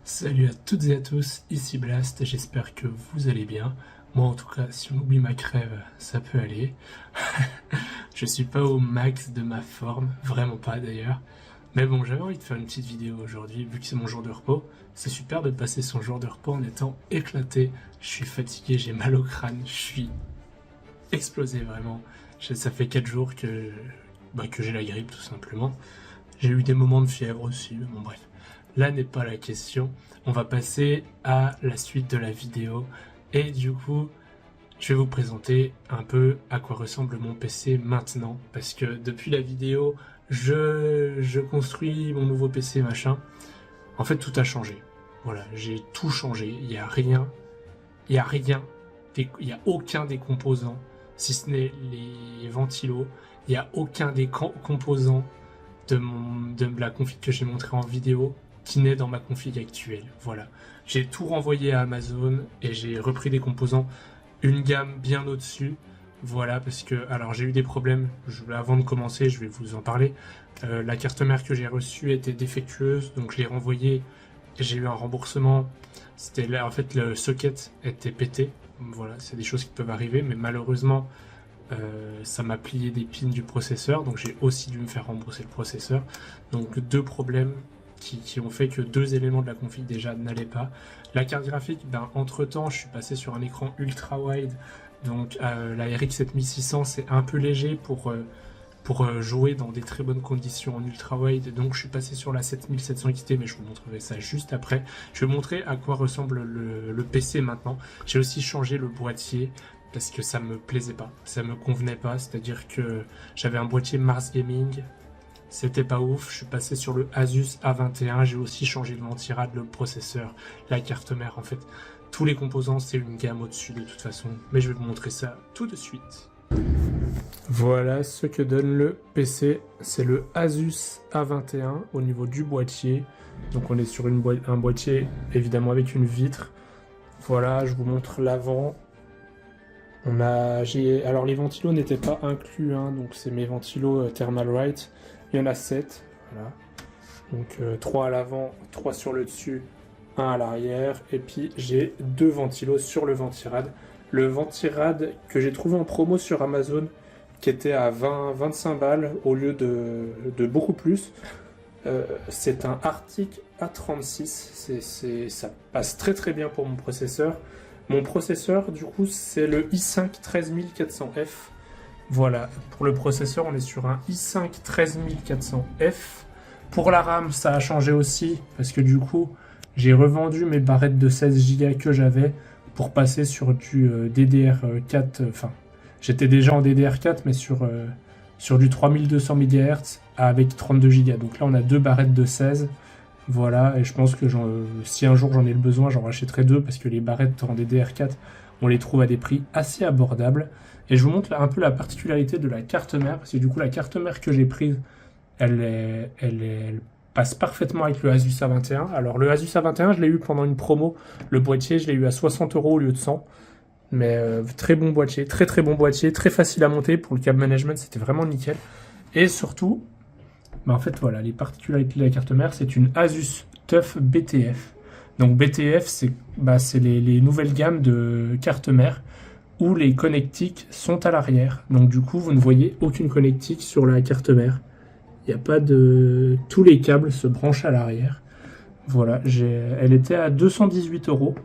Salut à toutes et à tous, ici Blast, j'espère que vous allez bien. Moi en tout cas, si on oublie ma crève, ça peut aller. Je suis pas au max de ma forme, vraiment pas d'ailleurs. Mais bon, j'avais envie de faire une petite vidéo aujourd'hui, vu que c'est mon jour de repos. C'est super de passer son jour de repos en étant éclaté. Je suis fatigué, j'ai mal au crâne, je suis explosé vraiment. Ça fait 4 jours que j'ai la grippe tout simplement. J'ai eu des moments de fièvre aussi, mais bon bref. Là n'est pas la question. On va passer à la suite de la vidéo. Et du coup, je vais vous présenter un peu à quoi ressemble mon PC maintenant. Parce que depuis la vidéo, je construis mon nouveau PC machin. En fait, tout a changé. Voilà, j'ai tout changé. Il n'y a rien. Il n'y a rien. Il n'y a aucun des composants, si ce n'est les ventilos. Il n'y a aucun des composants de la config que j'ai montré en vidéo qui naît dans ma config actuelle. Voilà. J'ai tout renvoyé à Amazon et j'ai repris des composants une gamme bien au-dessus. Voilà, parce que, alors j'ai eu des problèmes, avant de commencer, je vais vous en parler. La carte mère que j'ai reçue était défectueuse, donc je l'ai renvoyée et j'ai eu un remboursement. C'était là, en fait, le socket était pété. Voilà, c'est des choses qui peuvent arriver, mais malheureusement, ça m'a plié des pins du processeur, donc j'ai aussi dû me faire rembourser le processeur. Donc deux problèmes qui ont fait que deux éléments de la config déjà n'allaient pas. La carte graphique, entre temps je suis passé sur un écran ultra wide, donc la RX 7600 c'est un peu léger pour jouer dans des très bonnes conditions en ultra wide, donc je suis passé sur la 7700 XT, mais je vous montrerai ça juste après. Je vais vous montrer à quoi ressemble le PC maintenant. J'ai aussi changé le boîtier parce que ça me plaisait pas, ça me convenait pas, c'est-à-dire que j'avais un boîtier Mars Gaming, c'était pas ouf, je suis passé sur le Asus A21, j'ai aussi changé le ventirad, le processeur, la carte mère, en fait, tous les composants, c'est une gamme au-dessus de toute façon, mais je vais vous montrer ça tout de suite. Voilà ce que donne le PC, c'est le Asus A21 au niveau du boîtier, donc on est sur un boîtier évidemment avec une vitre. Voilà, je vous montre l'avant. Alors les ventilos n'étaient pas inclus, hein, donc c'est mes ventilos Thermalright. Il y en a 7, voilà. Donc 3 à l'avant, 3 sur le dessus, 1 à l'arrière. Et puis j'ai 2 ventilos sur le ventirad. Le ventirad que j'ai trouvé en promo sur Amazon, qui était à 25 balles au lieu de beaucoup plus. C'est un Arctic A36, ça passe très très bien pour mon processeur. Mon processeur, du coup, c'est le i5 13400F. Voilà, pour le processeur, on est sur un i5 13400F. Pour la RAM, ça a changé aussi, parce que du coup, j'ai revendu mes barrettes de 16 Go que j'avais pour passer sur du DDR4. Enfin, j'étais déjà en DDR4, mais sur du 3200 MHz avec 32 Go. Donc là, on a deux barrettes de 16. Voilà, et je pense que si un jour j'en ai le besoin, j'en rachèterai deux parce que les barrettes en DDR4, on les trouve à des prix assez abordables. Et je vous montre un peu la particularité de la carte mère, parce que du coup la carte mère que j'ai prise, elle passe parfaitement avec le Asus A21. Alors le Asus A21, je l'ai eu pendant une promo, le boîtier, je l'ai eu à 60 € au lieu de 100. Mais très bon boîtier, très très bon boîtier, très facile à monter, pour le câble management c'était vraiment nickel. Et surtout, en fait, voilà, les particularités de la carte mère, c'est une Asus TUF BTF. Donc BTF, c'est les nouvelles gammes de cartes mère où les connectiques sont à l'arrière. Donc du coup, vous ne voyez aucune connectique sur la carte mère. Il n'y a pas de... Tous les câbles se branchent à l'arrière. Voilà, elle était à 218 €.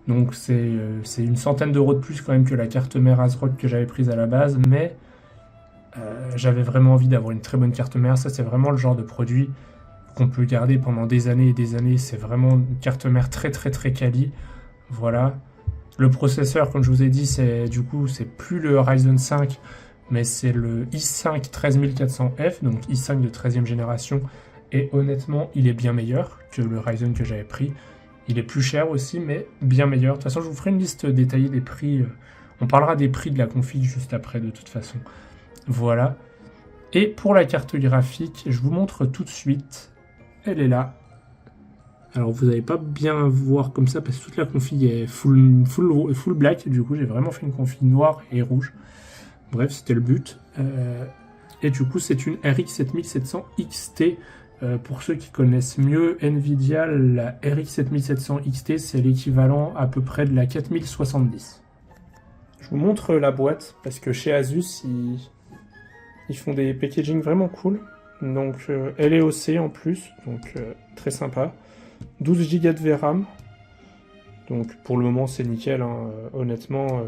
Donc c'est une centaine d'euros de plus quand même que la carte mère ASRock que j'avais prise à la base, mais... j'avais vraiment envie d'avoir une très bonne carte mère. Ça, c'est vraiment le genre de produit qu'on peut garder pendant des années et des années. C'est vraiment une carte mère très très très quali. Voilà. Le processeur, comme je vous ai dit, c'est plus le Ryzen 5, mais c'est le i5 13400F, donc i5 de 13e génération. Et honnêtement, il est bien meilleur que le Ryzen que j'avais pris. Il est plus cher aussi, mais bien meilleur. De toute façon, je vous ferai une liste détaillée des prix. On parlera des prix de la config juste après, de toute façon. Voilà. Et pour la carte graphique, je vous montre tout de suite. Elle est là. Alors vous n'allez pas bien voir comme ça parce que toute la config est full black. Du coup, j'ai vraiment fait une config noire et rouge. Bref, c'était le but. Et du coup, c'est une RX 7700 XT Pour ceux qui connaissent mieux Nvidia, la RX 7700 XT, c'est l'équivalent à peu près de la 4070. Je vous montre la boîte, parce que chez Asus, ils font des packaging vraiment cool. Donc LEOC en plus, donc très sympa. 12 Go de VRAM. Donc pour le moment c'est nickel, hein. Honnêtement,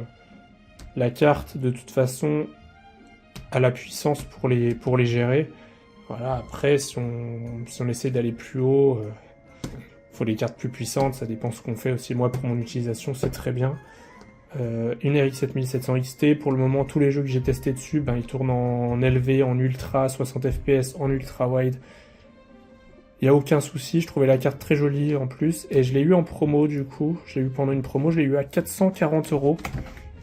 la carte de toute façon a la puissance pour les gérer. Voilà, après si on essaie d'aller plus haut, faut des cartes plus puissantes, ça dépend ce qu'on fait aussi. Moi pour mon utilisation c'est très bien. Une RX 7700 XT, pour le moment tous les jeux que j'ai testés dessus, ils tournent en LV, en ultra, 60 fps, en ultra wide. Il n'y a aucun souci, je trouvais la carte très jolie en plus, et je l'ai eu en promo du coup, je l'ai eu pendant une promo, je l'ai eu à 440 €.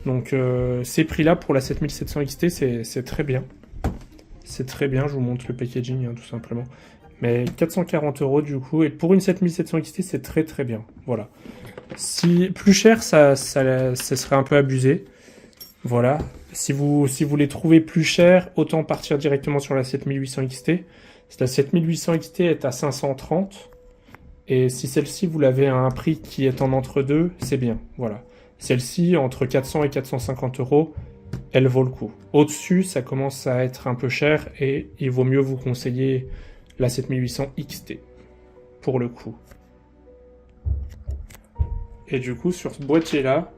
Donc ces prix-là pour la 7700 XT, c'est très bien. C'est très bien, je vous montre le packaging tout simplement. Mais 440 € du coup, et pour une 7700 XT, c'est très très bien. Voilà. Si plus cher, ça serait un peu abusé. Voilà. Si vous les trouvez plus chers, autant partir directement sur la 7800 XT. La 7800 XT est à 530. Et si celle-ci, vous l'avez à un prix qui est en entre-deux, c'est bien. Voilà. Celle-ci, entre 400 et 450 €, elle vaut le coup. Au-dessus, ça commence à être un peu cher et il vaut mieux vous conseiller la 7800 XT. Pour le coup. Et du coup, sur ce boîtier-là,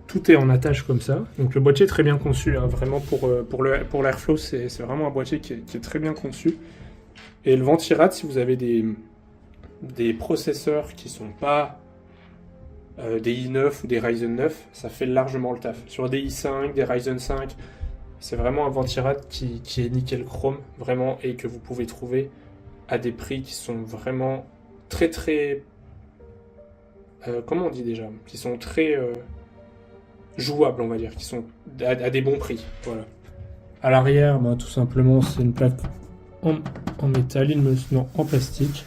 tout est en attache comme ça. Donc le boîtier est très bien conçu, hein. Vraiment pour l'Airflow, c'est vraiment un boîtier qui est très bien conçu. Et le Ventirad, si vous avez des processeurs qui sont pas des i9 ou des Ryzen 9, ça fait largement le taf. Sur des i5, des Ryzen 5, c'est vraiment un Ventirad qui est nickel chrome, vraiment, et que vous pouvez trouver à des prix qui sont vraiment très très... comment on dit déjà? Qui sont très jouables, on va dire, qui sont à des bons prix. Voilà. À l'arrière, tout simplement, c'est une plaque en métal, non, en plastique.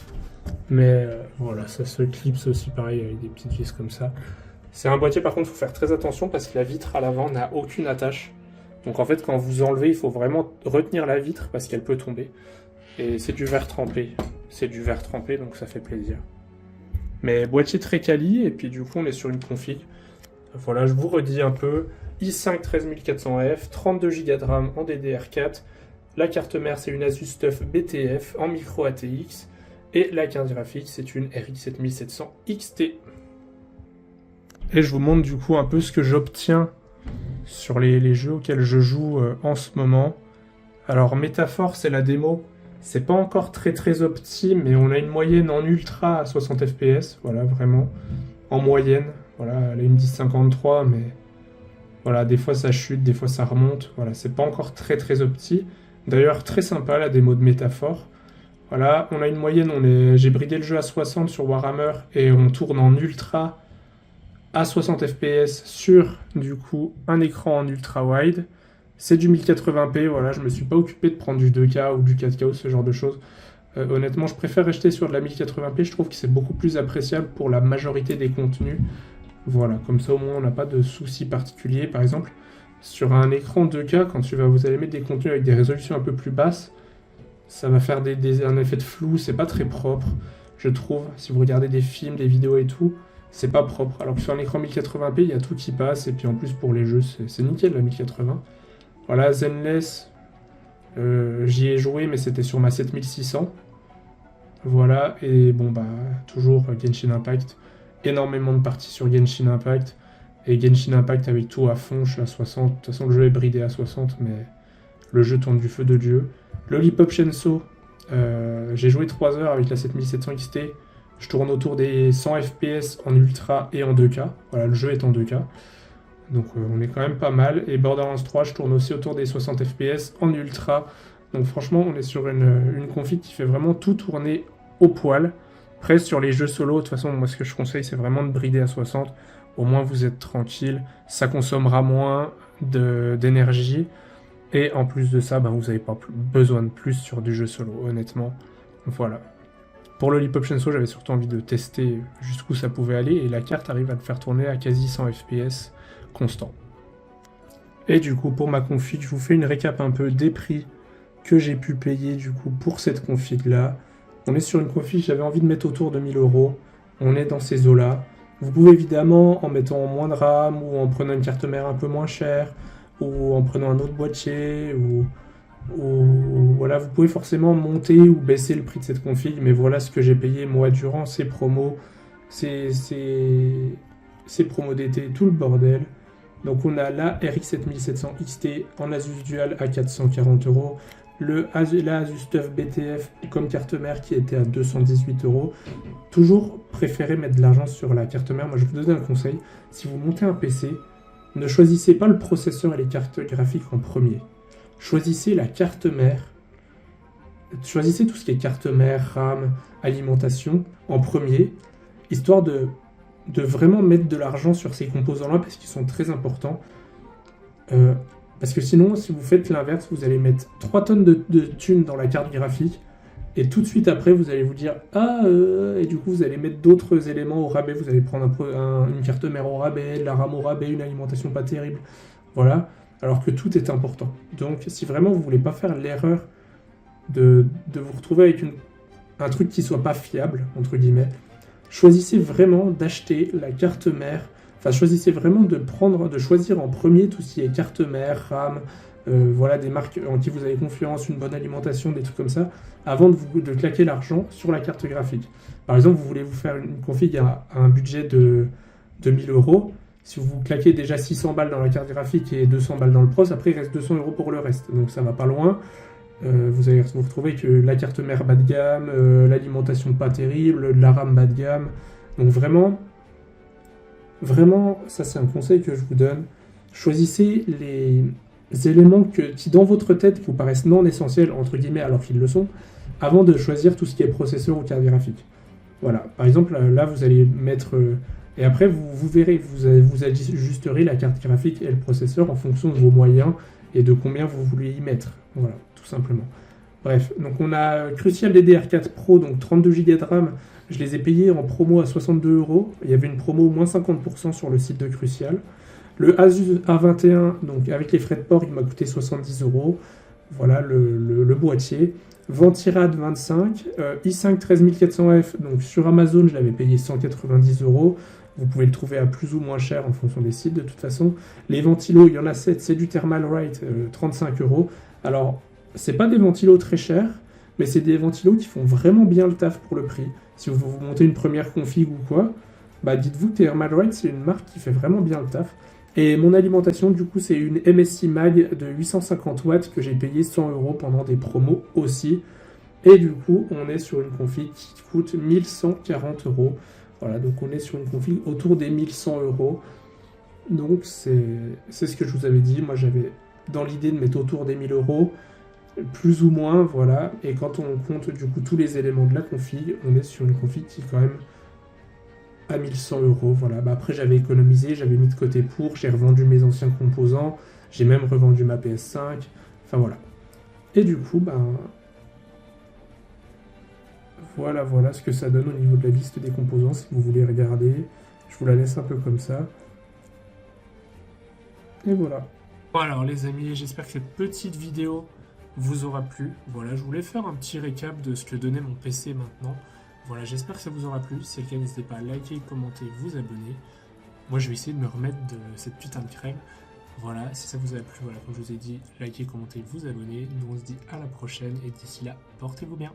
Mais voilà, ça se clipse aussi pareil avec des petites vis comme ça. C'est un boîtier, par contre, il faut faire très attention parce que la vitre à l'avant n'a aucune attache. Donc en fait, quand vous enlevez, il faut vraiment retenir la vitre parce qu'elle peut tomber. Et c'est du verre trempé. C'est du verre trempé, donc ça fait plaisir. Mais boîtier très quali, et puis du coup on est sur une config. Voilà, je vous redis un peu. i5 13400F, 32 Go de RAM en DDR4. La carte mère c'est une Asus TUF BTF en micro ATX. Et la carte graphique c'est une RX 7700 XT. Et je vous montre du coup un peu ce que j'obtiens sur les jeux auxquels je joue en ce moment. Alors Métaphore c'est la démo. C'est pas encore très optime, mais on a une moyenne en ultra à 60 fps, voilà, vraiment, en moyenne. Voilà, elle a une 1053, mais voilà, des fois ça chute, des fois ça remonte. Voilà, c'est pas encore très opti. D'ailleurs, très sympa la démo de Métaphore. Voilà, on a une moyenne, j'ai bridé le jeu à 60 sur Warhammer et on tourne en ultra à 60 fps sur, du coup, un écran en ultra wide. C'est du 1080p, voilà, je me suis pas occupé de prendre du 2K ou du 4K ou ce genre de choses. Honnêtement, je préfère rester sur de la 1080p, je trouve que c'est beaucoup plus appréciable pour la majorité des contenus. Voilà, comme ça au moins on n'a pas de soucis particuliers. Par exemple, sur un écran 2K, quand vous allez mettre des contenus avec des résolutions un peu plus basses, ça va faire un effet de flou, c'est pas très propre, je trouve. Si vous regardez des films, des vidéos et tout, c'est pas propre. Alors que sur un écran 1080p, il y a tout qui passe, et puis en plus pour les jeux, c'est nickel la 1080. Voilà, Zenless, j'y ai joué, mais c'était sur ma 7600. Voilà, et bon, toujours Genshin Impact. Énormément de parties sur Genshin Impact. Et Genshin Impact avec tout à fond, je suis à 60. De toute façon, le jeu est bridé à 60, mais le jeu tourne du feu de Dieu. Lollipop Chainsaw, j'ai joué 3 heures avec la 7700 XT. Je tourne autour des 100 fps en ultra et en 2K. Voilà, le jeu est en 2K. Donc on est quand même pas mal. Et Borderlands 3, je tourne aussi autour des 60 fps en ultra. Donc franchement, on est sur une config qui fait vraiment tout tourner au poil. Après, sur les jeux solo, de toute façon, moi ce que je conseille, c'est vraiment de brider à 60. Au moins, vous êtes tranquille. Ça consommera moins d'énergie. Et en plus de ça, vous n'avez pas besoin de plus sur du jeu solo, honnêtement. Voilà. Pour le Lollipop Chainsaw, j'avais surtout envie de tester jusqu'où ça pouvait aller. Et la carte arrive à le faire tourner à quasi 100 fps constant. Et du coup, pour ma config, je vous fais une récap un peu des prix que j'ai pu payer du coup pour cette config là. On est sur une config, j'avais envie de mettre autour de 1000 euros. On est dans ces eaux-là. Vous pouvez évidemment, en mettant moins de RAM, ou en prenant une carte mère un peu moins chère, ou en prenant un autre boîtier, ou voilà, vous pouvez forcément monter ou baisser le prix de cette config, mais voilà ce que j'ai payé moi durant ces promos, ces promos d'été, tout le bordel. Donc on a la RX 7700 XT en Asus Dual à 440 euros, la Asus TUF BTF comme carte mère qui était à 218 euros. Toujours préférez mettre de l'argent sur la carte mère. Moi je vous donne un conseil, si vous montez un PC, ne choisissez pas le processeur et les cartes graphiques en premier. Choisissez la carte mère. Choisissez tout ce qui est carte mère, RAM, alimentation en premier, histoire de vraiment mettre de l'argent sur ces composants-là parce qu'ils sont très importants. Parce que sinon, si vous faites l'inverse, vous allez mettre 3 tonnes de thunes dans la carte graphique et tout de suite après, vous allez vous dire et du coup, vous allez mettre d'autres éléments au rabais. Vous allez prendre une carte mère au rabais, de la RAM au rabais, une alimentation pas terrible. Voilà. Alors que tout est important. Donc, si vraiment vous voulez pas faire l'erreur de vous retrouver avec un truc qui soit pas fiable, entre guillemets, choisissez vraiment d'acheter la carte mère. Enfin, choisissez vraiment de choisir en premier tout ce qui est carte mère, RAM, voilà, des marques en qui vous avez confiance, une bonne alimentation, des trucs comme ça, avant de claquer l'argent sur la carte graphique. Par exemple, vous voulez vous faire une config à un budget de 1000 euros. Si vous claquez déjà 600 balles dans la carte graphique et 200 balles dans le pros, après il reste 200 euros pour le reste. Donc ça va pas loin. Vous allez vous retrouver que la carte mère bas de gamme, l'alimentation pas terrible, la RAM bas de gamme. Donc vraiment, ça c'est un conseil que je vous donne. Choisissez les éléments qui dans votre tête vous paraissent non essentiels, entre guillemets, alors qu'ils le sont, avant de choisir tout ce qui est processeur ou carte graphique. Voilà, par exemple, là vous allez mettre... et après, vous verrez, vous ajusterez la carte graphique et le processeur en fonction de vos moyens et de combien vous voulez y mettre. Voilà, tout simplement. Bref, donc on a Crucial DDR4 Pro, donc 32 Go de RAM. Je les ai payés en promo à 62 euros. Il y avait une promo moins 50% sur le site de Crucial. Le Asus A21, donc avec les frais de port, il m'a coûté 70 euros. Voilà le boîtier. Ventirad 25, i5 13400F, donc sur Amazon, je l'avais payé 190 euros. Vous pouvez le trouver à plus ou moins cher en fonction des sites de toute façon. Les ventilos, il y en a 7, c'est du Thermalright, 35 euros. Alors, c'est pas des ventilos très chers, mais c'est des ventilos qui font vraiment bien le taf pour le prix. Si vous montez une première config ou quoi, bah dites-vous que Thermalright, c'est une marque qui fait vraiment bien le taf. Et mon alimentation, du coup, c'est une MSI Mag de 850 watts que j'ai payé 100 euros pendant des promos aussi. Et du coup, on est sur une config qui coûte 1140 euros. Voilà, donc on est sur une config autour des 1100 euros. Donc c'est ce que je vous avais dit. Moi, j'avais dans l'idée de mettre autour des 1000 euros, plus ou moins, voilà. Et quand on compte du coup tous les éléments de la config, on est sur une config qui est quand même à 1100 euros. Voilà. Bah, après, j'avais économisé, j'avais mis de côté pour, j'ai revendu mes anciens composants, j'ai même revendu ma PS5. Enfin voilà. Et du coup, ben voilà ce que ça donne au niveau de la liste des composants. Si vous voulez regarder, je vous la laisse un peu comme ça. Et voilà. Bon alors les amis, j'espère que cette petite vidéo vous aura plu. Voilà, je voulais faire un petit récap de ce que donnait mon PC maintenant. Voilà, j'espère que ça vous aura plu. Si c'est le cas, n'hésitez pas à liker, commenter, vous abonner. Moi, je vais essayer de me remettre de cette putain de crème. Voilà, si ça vous a plu, voilà, comme je vous ai dit, likez, commentez, vous abonnez. Nous, on se dit à la prochaine et d'ici là, portez-vous bien.